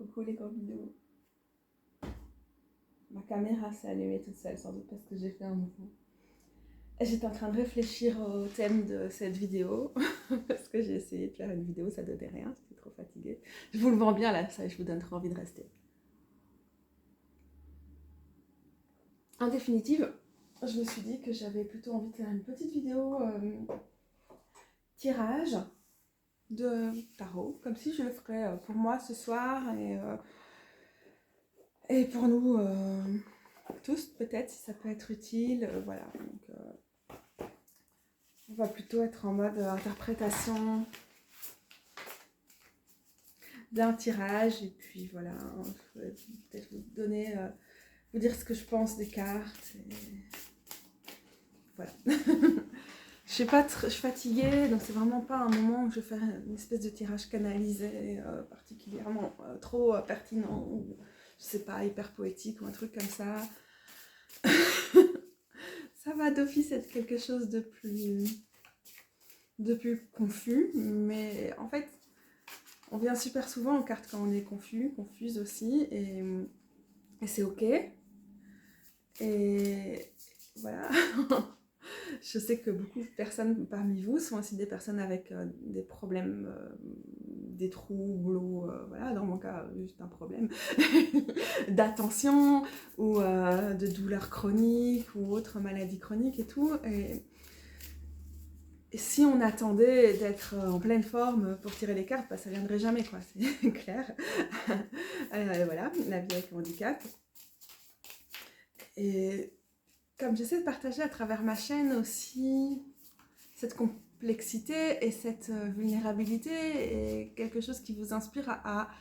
Coucou les gros vidéos. Ma caméra s'est allumée toute seule, sans doute parce que j'ai fait un mouvement. Et j'étais en train de réfléchir au thème de cette vidéo, parce que j'ai essayé de faire une vidéo, ça donnait rien, j'étais trop fatiguée. Je vous le vends bien là, ça, je vous donne trop envie de rester. En définitive, je me suis dit que j'avais plutôt envie de faire une petite vidéo tirage de tarot, comme si je le ferais pour moi ce soir et pour nous tous peut-être, si ça peut être utile, voilà. Donc, on va plutôt être en mode interprétation d'un tirage et puis voilà, je vais peut-être vous donner, vous dire ce que je pense des cartes. Et voilà. Je suis fatiguée, donc c'est vraiment pas un moment où je vais faire une espèce de tirage canalisé particulièrement trop pertinent ou je sais pas, hyper poétique ou un truc comme ça. Ça va d'office être quelque chose de plus confus, mais en fait, on vient super souvent en carte quand on est confuse aussi, et c'est ok. Et voilà. Je sais que beaucoup de personnes parmi vous sont aussi des personnes avec des problèmes, des troubles ou voilà, dans mon cas, juste un problème d'attention ou de douleurs chroniques ou autres maladies chroniques et tout. Et si on attendait d'être en pleine forme pour tirer les cartes, bah, ça viendrait jamais, quoi, c'est clair. Voilà, la vie avec le handicap. Et comme j'essaie de partager à travers ma chaîne aussi cette complexité et cette vulnérabilité et quelque chose qui vous inspire à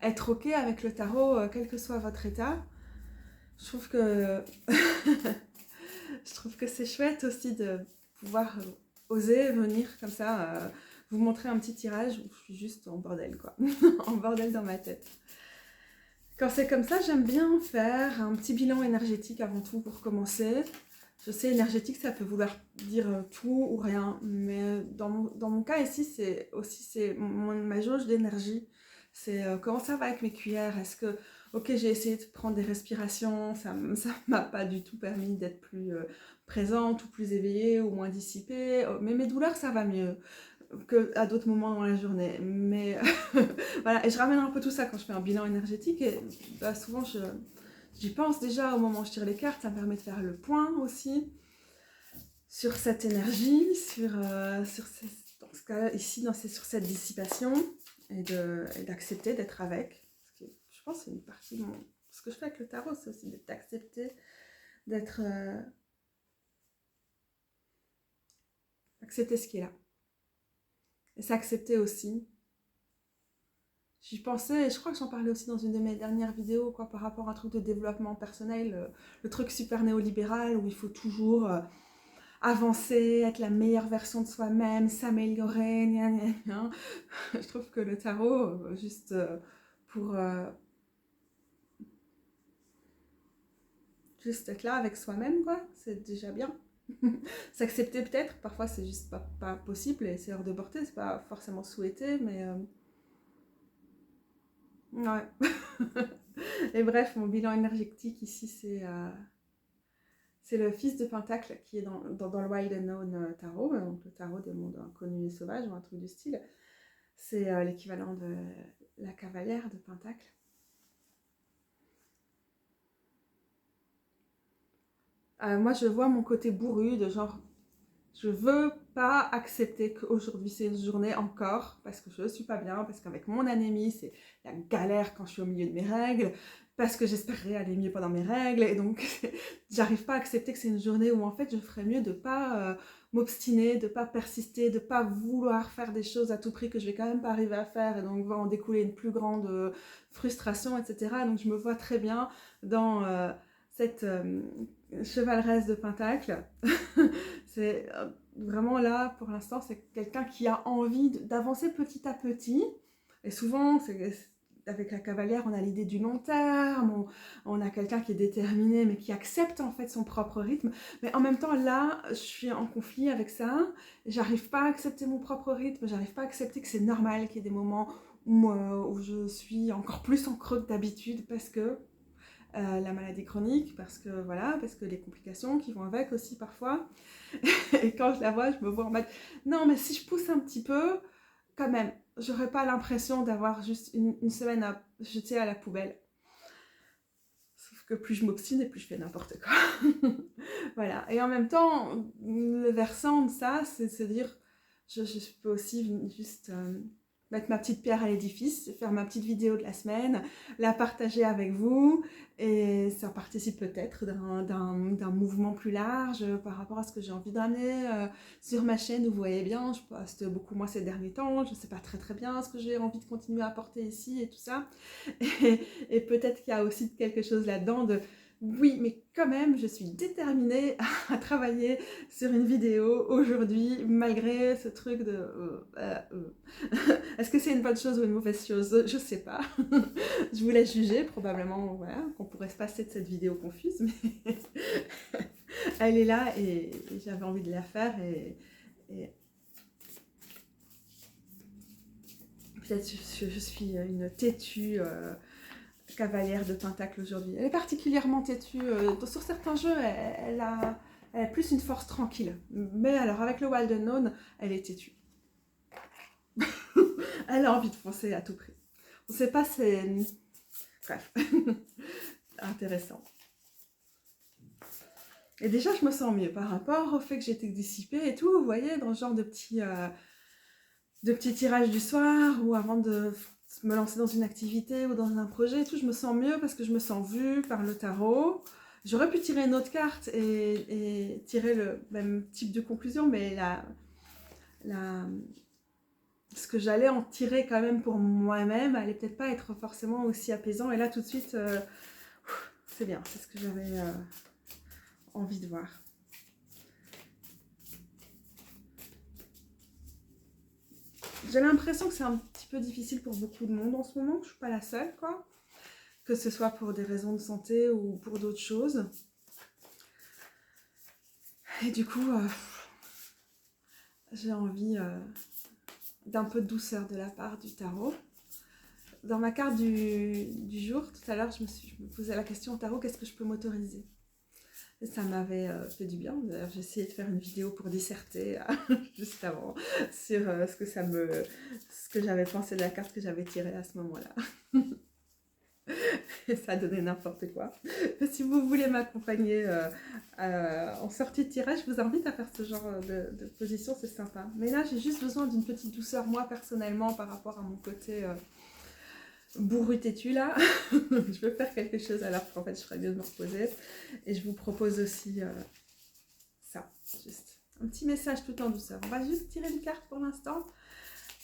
être ok avec le tarot, quel que soit votre état, je trouve que je trouve que c'est chouette aussi de pouvoir oser venir comme ça vous montrer un petit tirage où je suis juste en bordel, quoi. En bordel dans ma tête. Quand c'est comme ça, j'aime bien faire un petit bilan énergétique avant tout pour commencer. Je sais, énergétique, ça peut vouloir dire tout ou rien, mais dans mon cas ici, c'est aussi ma jauge d'énergie. C'est comment ça va avec mes cuillères. Est-ce que, ok, j'ai essayé de prendre des respirations, ça m'a pas du tout permis d'être plus présente ou plus éveillée ou moins dissipée, mais mes douleurs, ça va mieux qu'à d'autres moments dans la journée. Mais voilà, et je ramène un peu tout ça quand je fais un bilan énergétique, et bah, souvent j'y pense déjà au moment où je tire les cartes, ça me permet de faire le point aussi sur cette énergie, dans ce cas ici, sur cette dissipation, et d'accepter d'être avec. Parce que je pense que c'est une partie de ce que je fais avec le tarot, c'est aussi d'accepter d'être... accepter ce qui est là. Et s'accepter aussi. J'y pensais, et je crois que j'en parlais aussi dans une de mes dernières vidéos, quoi, par rapport à un truc de développement personnel, le truc super néolibéral où il faut toujours avancer, être la meilleure version de soi-même, s'améliorer, gna gna gna. Je trouve que le tarot, juste pour juste être là avec soi-même, quoi, c'est déjà bien. S'accepter peut-être, parfois c'est juste pas possible et c'est hors de portée, c'est pas forcément souhaité, mais ouais. Et bref, mon bilan énergétique ici, c'est le fils de Pentacle qui est dans le Wild Unknown Tarot, donc le tarot des mondes inconnus et sauvages ou un truc du style. C'est l'équivalent de la cavalière de Pentacle. Moi, je vois mon côté bourru de genre, je veux pas accepter qu'aujourd'hui c'est une journée encore, parce que je suis pas bien, parce qu'avec mon anémie, c'est la galère quand je suis au milieu de mes règles, parce que j'espérais aller mieux pendant mes règles, et donc j'arrive pas à accepter que c'est une journée où en fait je ferais mieux de pas m'obstiner, de pas persister, de pas vouloir faire des choses à tout prix que je vais quand même pas arriver à faire, et donc va en découler une plus grande frustration, etc. Donc je me vois très bien dans cette chevaleresse de Pentacle. C'est vraiment là, pour l'instant, c'est quelqu'un qui a envie d'avancer petit à petit. Et souvent, avec la cavalière, on a l'idée du long terme, on a quelqu'un qui est déterminé, mais qui accepte en fait son propre rythme. Mais en même temps, là, je suis en conflit avec ça. J'arrive pas à accepter mon propre rythme, j'arrive pas à accepter que c'est normal qu'il y ait des moments où je suis encore plus en creux que d'habitude parce que la maladie chronique, parce que voilà, parce que les complications qui vont avec aussi parfois. Et quand je la vois, je me vois en mode non, mais si je pousse un petit peu, quand même, j'aurais pas l'impression d'avoir juste une semaine à jeter à la poubelle. Sauf que plus je m'obstine et plus je fais n'importe quoi. Voilà. Et en même temps, le versant de ça, c'est de se dire, je peux aussi juste mettre ma petite pierre à l'édifice, faire ma petite vidéo de la semaine, la partager avec vous, et ça participe peut-être d'un mouvement plus large par rapport à ce que j'ai envie d'amener sur ma chaîne. Vous voyez bien, je poste beaucoup moins ces derniers temps, je ne sais pas très bien ce que j'ai envie de continuer à apporter ici et tout ça. Et peut-être qu'il y a aussi quelque chose là-dedans de oui, mais quand même, je suis déterminée à travailler sur une vidéo aujourd'hui, malgré ce truc de... Est-ce que c'est une bonne chose ou une mauvaise chose? Je sais pas. Je vous laisse juger, probablement, voilà, qu'on pourrait se passer de cette vidéo confuse, mais elle est là et j'avais envie de la faire et... Peut-être je suis une têtue... cavalière de Pentacle aujourd'hui. Elle est particulièrement têtue. Sur certains jeux, elle a plus une force tranquille. Mais alors, avec le Wild Unknown, elle est têtue. Elle a envie de foncer à tout prix. On ne sait pas, c'est... Bref. Intéressant. Et déjà, je me sens mieux par rapport au fait que j'étais dissipée et tout. Vous voyez, dans ce genre de petits tirages du soir ou avant de me lancer dans une activité ou dans un projet et tout, je me sens mieux parce que je me sens vue par le tarot. J'aurais pu tirer une autre carte et tirer le même type de conclusion, mais ce que j'allais en tirer quand même pour moi-même allait peut-être pas être forcément aussi apaisant. Et là, tout de suite, c'est bien, c'est ce que j'avais envie de voir. J'ai l'impression que c'est un petit peu difficile pour beaucoup de monde en ce moment, que je suis pas la seule, quoi. Que ce soit pour des raisons de santé ou pour d'autres choses. Et du coup, j'ai envie d'un peu de douceur de la part du tarot. Dans ma carte du jour, tout à l'heure, je me posais la question au tarot, qu'est-ce que je peux m'autoriser? Et ça m'avait fait du bien. D'ailleurs, j'ai essayé de faire une vidéo pour disserter juste avant sur ce que j'avais pensé de la carte que j'avais tirée à ce moment-là. Et ça a donné n'importe quoi. Si vous voulez m'accompagner en sortie de tirage, je vous invite à faire ce genre de position, c'est sympa. Mais là, j'ai juste besoin d'une petite douceur, moi, personnellement, par rapport à mon côté bourru têtu, là. Je veux faire quelque chose alors qu'en fait, je ferais mieux de me reposer. Et je vous propose aussi ça, juste un petit message tout en douceur. On va juste tirer une carte pour l'instant.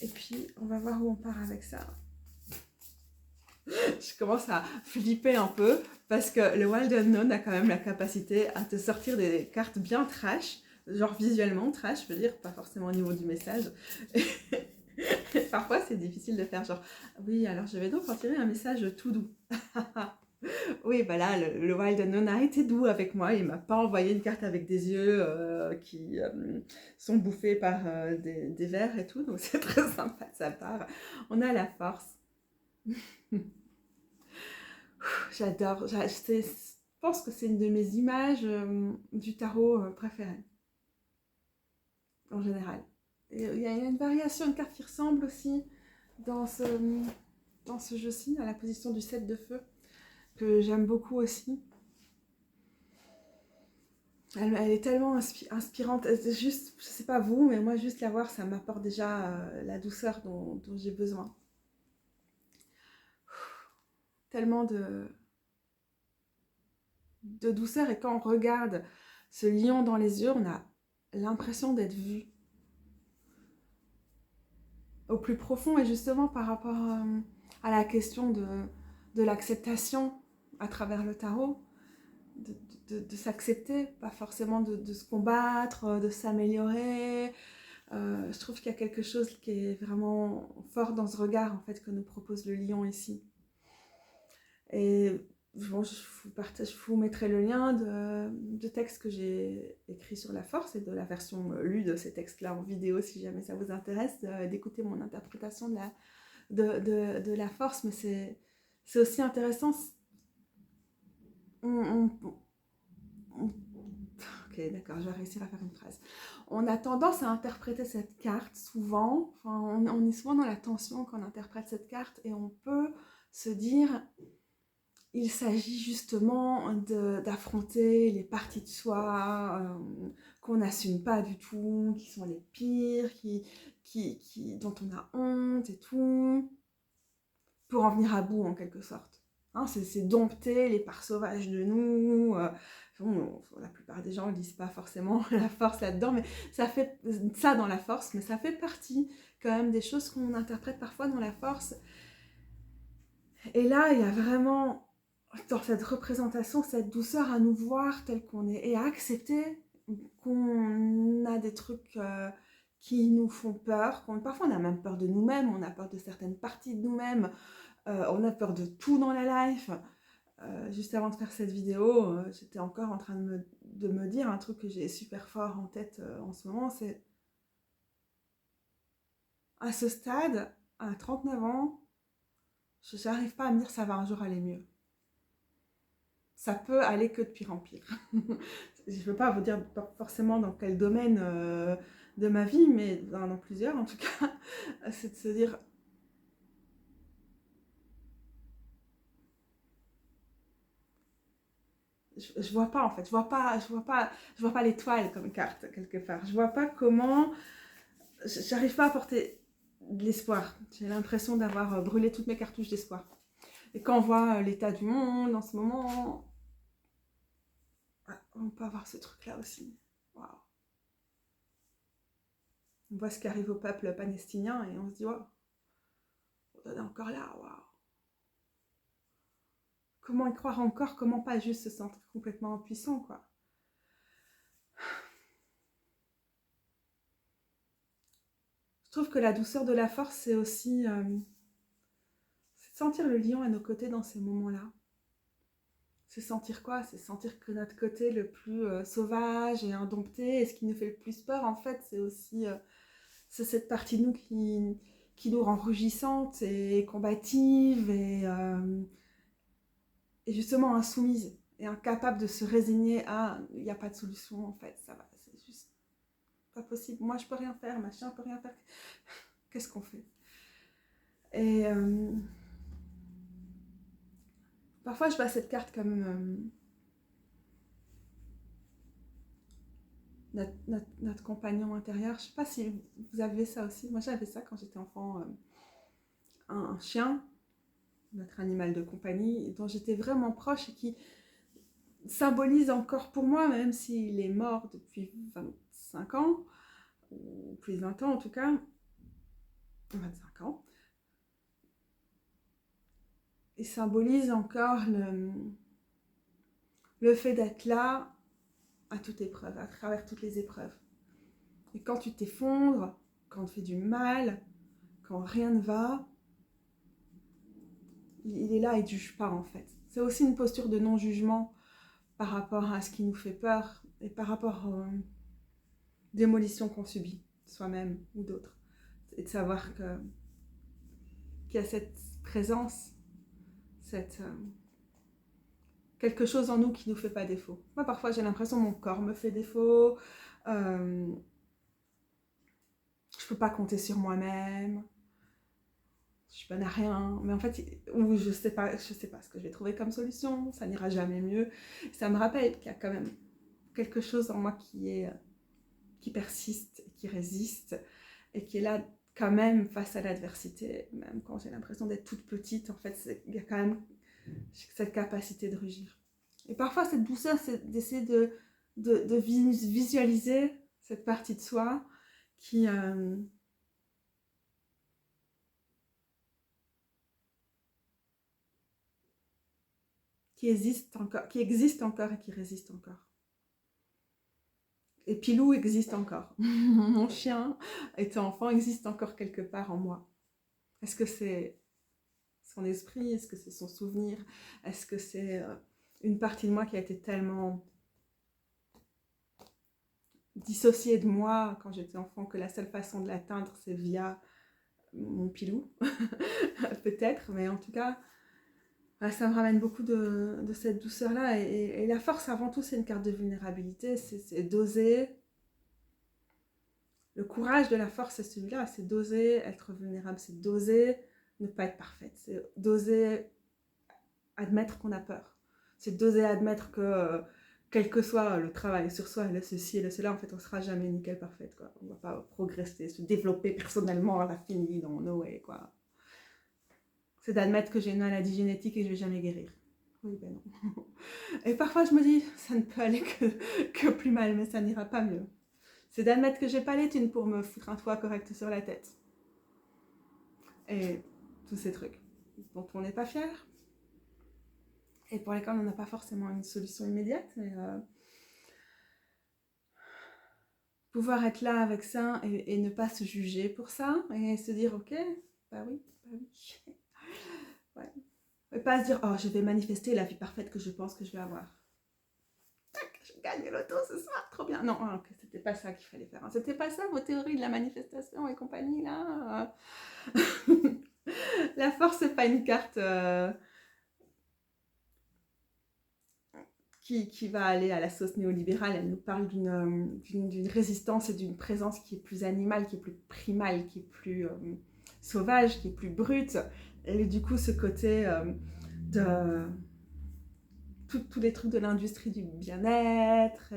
Et puis, on va voir où on part avec ça. Je commence à flipper un peu parce que le Wild Unknown a quand même la capacité à te sortir des cartes bien trash, genre visuellement trash, je veux dire, pas forcément au niveau du message. Parfois c'est difficile de faire genre, oui alors je vais donc en tirer un message tout doux. Oui, bah là, le Wild Unknown a été doux avec moi, il m'a pas envoyé une carte avec des yeux qui sont bouffés par des vers et tout, donc c'est très sympa de sa part. On a la force. J'adore, je pense que c'est une de mes images du tarot préférées, en général. Il y a une variation, une carte qui ressemble aussi dans ce jeu-ci, à la position du 7 de feu, que j'aime beaucoup aussi. Elle est tellement inspirante, juste, je sais pas vous, mais moi juste la voir, ça m'apporte déjà la douceur dont j'ai besoin. Tellement de douceur, et quand on regarde ce lion dans les yeux, on a l'impression d'être vu au plus profond, et justement par rapport à la question de l'acceptation à travers le tarot, de s'accepter, pas forcément de se combattre, de s'améliorer. Je trouve qu'il y a quelque chose qui est vraiment fort dans ce regard en fait que nous propose le lion ici. Et bon, je vous mettrai le lien de textes que j'ai écrits sur la force et de la version lue de ces textes-là en vidéo si jamais ça vous intéresse, d'écouter mon interprétation de la force, mais c'est aussi intéressant. On, ok, d'accord, je vais réussir à faire une phrase. On a tendance à interpréter cette carte souvent, enfin, on est souvent dans la tension quand on interprète cette carte et on peut se dire, il s'agit justement d'affronter les parties de soi qu'on n'assume pas du tout, qui sont les pires, dont on a honte et tout, pour en venir à bout en quelque sorte. Hein, c'est dompter les parts sauvages de nous. Bon, la plupart des gens ne disent pas forcément la force là-dedans, mais ça fait ça dans la force, mais ça fait partie quand même des choses qu'on interprète parfois dans la force. Et là, il y a vraiment dans cette représentation, cette douceur à nous voir tel qu'on est et à accepter qu'on a des trucs qui nous font peur. Parfois, on a même peur de nous-mêmes, on a peur de certaines parties de nous-mêmes, on a peur de tout dans la life. Juste avant de faire cette vidéo, j'étais encore en train de me dire un truc que j'ai super fort en tête en ce moment, c'est à ce stade, à 39 ans, je n'arrive pas à me dire ça va un jour aller mieux. Ça peut aller que de pire en pire. Je ne veux pas vous dire forcément dans quel domaine de ma vie, mais dans plusieurs en tout cas, c'est de se dire je vois pas en fait, je vois pas l'étoile comme carte quelque part. Je vois pas comment, j'arrive pas à porter de l'espoir. J'ai l'impression d'avoir brûlé toutes mes cartouches d'espoir. Et quand on voit l'état du monde en ce moment, on peut avoir ce truc-là aussi. Waouh. On voit ce qui arrive au peuple palestinien et on se dit, waouh, on est encore là, waouh. Comment y croire encore, comment pas juste se sentir complètement impuissant, quoi. Je trouve que la douceur de la force, c'est aussi c'est de sentir le lion à nos côtés dans ces moments-là. C'est sentir quoi? C'est sentir que notre côté le plus sauvage et indompté, et ce qui nous fait le plus peur, en fait, c'est aussi c'est cette partie de nous qui nous rend rugissante et combative et justement insoumise et incapable de se résigner à il n'y a pas de solution, en fait, ça va, c'est juste pas possible. Moi, je peux rien faire, machin peut rien faire. Qu'est-ce qu'on fait? Et parfois, je vois cette carte comme notre compagnon intérieur. Je sais pas si vous avez ça aussi. Moi, j'avais ça quand j'étais enfant. Un chien, notre animal de compagnie, dont j'étais vraiment proche et qui symbolise encore pour moi, même s'il est mort depuis 25 ans, ou plus de 20 ans en tout cas, 25 ans, il symbolise encore le fait d'être là à toute épreuve, à travers toutes les épreuves. Et quand tu t'effondres, quand tu fais du mal, quand rien ne va, il est là et ne juge pas en fait. C'est aussi une posture de non-jugement par rapport à ce qui nous fait peur et par rapport aux démolitions qu'on subit, soi-même ou d'autres. Et de savoir qu'il y a cette présence, quelque chose en nous qui ne nous fait pas défaut. Moi, parfois, j'ai l'impression que mon corps me fait défaut. Je ne peux pas compter sur moi-même. Je suis bonne à rien. Mais en fait, ou je sais pas ce que je vais trouver comme solution. Ça n'ira jamais mieux. Ça me rappelle qu'il y a quand même quelque chose en moi qui persiste, qui résiste et qui est là quand même face à l'adversité. Même quand j'ai l'impression d'être toute petite, en fait, il y a quand même cette capacité de rugir. Et parfois, cette douceur, c'est d'essayer de visualiser cette partie de soi qui existe encore et qui résiste encore. Et Pilou existe encore. Mon chien, étant enfant, existe encore quelque part en moi. Est-ce que c'est son esprit? Est-ce que c'est son souvenir? Est-ce que c'est une partie de moi qui a été tellement dissociée de moi quand j'étais enfant que la seule façon de l'atteindre, c'est via mon pilou, peut-être, mais en tout cas, ça me ramène beaucoup de cette douceur-là. Et la force, avant tout, c'est une carte de vulnérabilité, c'est d'oser. Le courage de la force, c'est celui-là, c'est d'oser être vulnérable, c'est d'oser ne pas être parfaite, c'est d'oser admettre qu'on a peur, c'est d'oser admettre que quel que soit le travail sur soi, le ceci et le cela, en fait, on sera jamais nickel parfaite, quoi. On va pas progresser, se développer personnellement à l'infini dans no way, quoi. C'est d'admettre que j'ai une maladie génétique et que je vais jamais guérir. Oui, ben non. Et parfois, je me dis, ça ne peut aller que plus mal, mais ça n'ira pas mieux. C'est d'admettre que j'ai pas les thunes pour me foutre un toit correct sur la tête. Et tous ces trucs dont on n'est pas fier et pour lesquels on n'a pas forcément une solution immédiate, mais pouvoir être là avec ça et ne pas se juger pour ça et se dire ok, bah oui. Ouais. Et pas se dire oh je vais manifester la vie parfaite que je pense que je vais avoir. Tac, je gagne l'auto ce soir, trop bien. Non, c'était pas ça qu'il fallait faire. Hein. C'était pas ça vos théories de la manifestation et compagnie là. La force c'est pas une carte qui va aller à la sauce néolibérale. Elle nous parle d'une résistance et d'une présence qui est plus animale, qui est plus primale, qui est plus sauvage, qui est plus brute. Et du coup, ce côté de tous les trucs de l'industrie du bien-être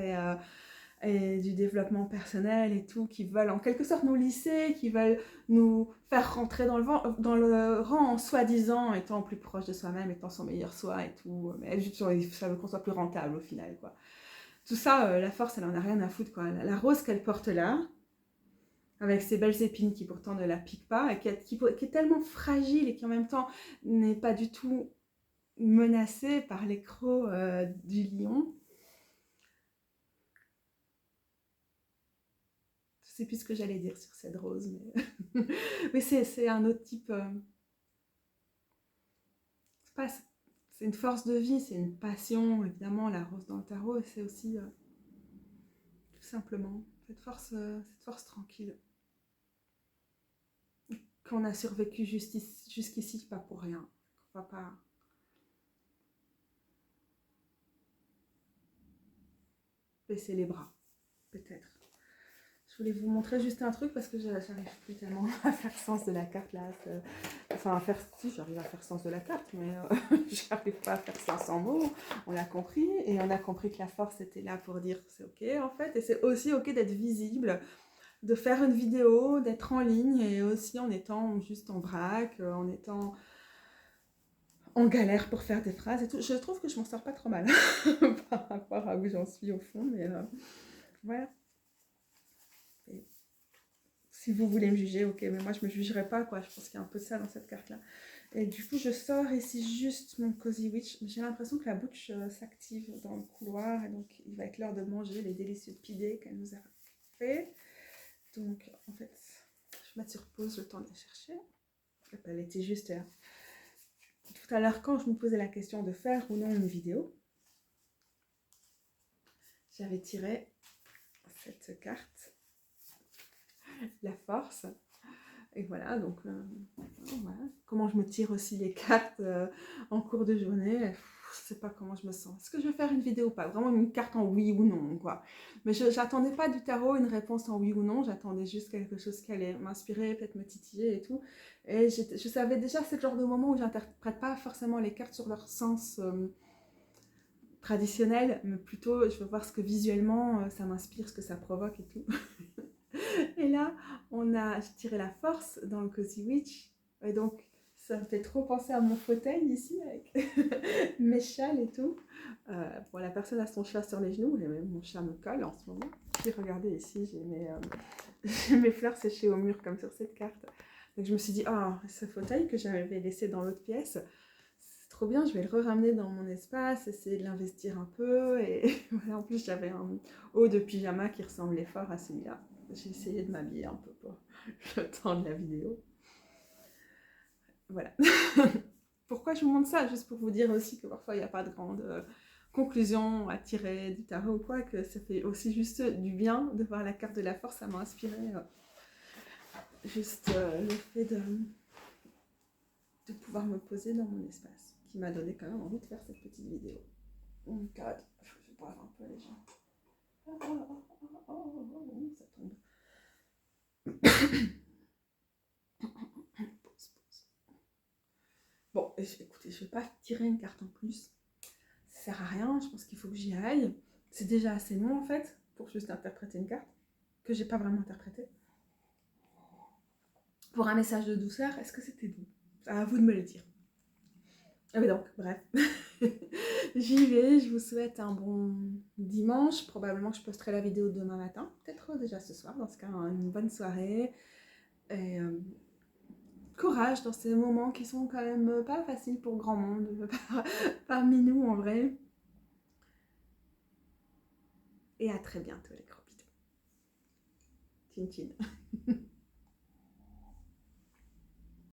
et du développement personnel et tout, qui veulent en quelque sorte nous lisser, qui veulent nous faire rentrer dans le rang en soi-disant étant plus proche de soi-même, étant son meilleur soi et tout, mais juste ça veut qu'on soit plus rentable au final, quoi. Tout ça, la force, elle en a rien à foutre, quoi. La rose qu'elle porte là, avec ses belles épines qui pourtant ne la piquent pas, et qui est tellement fragile et qui en même temps n'est pas du tout menacée par les crocs du lion. Je sais plus ce que j'allais dire sur cette rose, mais oui, c'est un autre type. C'est une force de vie, c'est une passion, évidemment, la rose dans le tarot, et c'est aussi tout simplement cette force tranquille qu'on a survécu jusqu'ici, pas pour rien. On va pas baisser les bras, peut-être. Je voulais vous montrer juste un truc parce que j'arrive plus tellement à faire sens de la carte là. Enfin, si j'arrive à faire sens de la carte, mais j'arrive pas à faire sens en mots. On l'a compris et on a compris que la force était là pour dire c'est ok en fait. Et c'est aussi ok d'être visible, de faire une vidéo, d'être en ligne et aussi en étant juste en vrac, en étant en galère pour faire des phrases et tout. Je trouve que je m'en sors pas trop mal par rapport à où j'en suis au fond, mais voilà. Si vous voulez me juger, ok, mais moi je me jugerai pas, quoi. Je pense qu'il y a un peu de ça dans cette carte-là. Et du coup, je sors ici juste mon Cozy Witch. J'ai l'impression que la bouche s'active dans le couloir, et donc il va être l'heure de manger les délicieux pidés qu'elle nous a fait. Donc, en fait, je vais mettre sur pause le temps de les chercher. Elle était juste là. Tout à l'heure, quand je me posais la question de faire ou non une vidéo, j'avais tiré cette carte, la force. Et voilà, donc voilà. Comment je me tire aussi les cartes en cours de journée, je sais pas comment je me sens. Est-ce que je vais faire une vidéo ou pas? Vraiment une carte en oui ou non, quoi. Mais je n'attendais pas du tarot une réponse en oui ou non, j'attendais juste quelque chose qui allait m'inspirer, peut-être me titiller et tout. Et je savais déjà, c'est le genre de moment où j'interprète pas forcément les cartes sur leur sens traditionnel, mais plutôt je veux voir ce que visuellement ça m'inspire, ce que ça provoque et tout. Et là, j'ai tiré la force dans le Cozy Witch. Et donc, ça me fait trop penser à mon fauteuil ici, avec mes châles et tout. Bon, la personne a son chat sur les genoux, et même mon chat me colle en ce moment. Puis regardez ici, j'ai mes fleurs séchées au mur comme sur cette carte. Donc je me suis dit, ce fauteuil que j'avais laissé dans l'autre pièce, c'est trop bien, je vais le ramener dans mon espace, essayer de l'investir un peu. Et voilà, en plus, j'avais un haut de pyjama qui ressemblait fort à celui-là. J'ai essayé de m'habiller un peu pour le temps de la vidéo. Voilà. Pourquoi je vous montre ça? Juste pour vous dire aussi que parfois il n'y a pas de grande conclusion à tirer du tarot ou quoi, que ça fait aussi juste du bien de voir la carte de la force, ça m'a inspiré juste le fait de pouvoir me poser dans mon espace qui m'a donné quand même envie de faire cette petite vidéo. Oh my god, je vais boire un peu les gens. Ça tombe. Pause. Bon, écoutez, je vais pas tirer une carte en plus. Ça sert à rien, je pense qu'il faut que j'y aille. C'est déjà assez long en fait pour juste interpréter une carte que j'ai pas vraiment interprétée. Pour un message de douceur, est-ce que c'était doux? À vous de me le dire. Ah mais donc, bref, j'y vais, je vous souhaite un bon dimanche. Probablement que je posterai la vidéo demain matin, peut-être déjà ce soir, dans ce cas, une bonne soirée. Et courage dans ces moments qui sont quand même pas faciles pour grand monde, parmi nous en vrai. Et à très bientôt les gros bisous. Tchin tchin.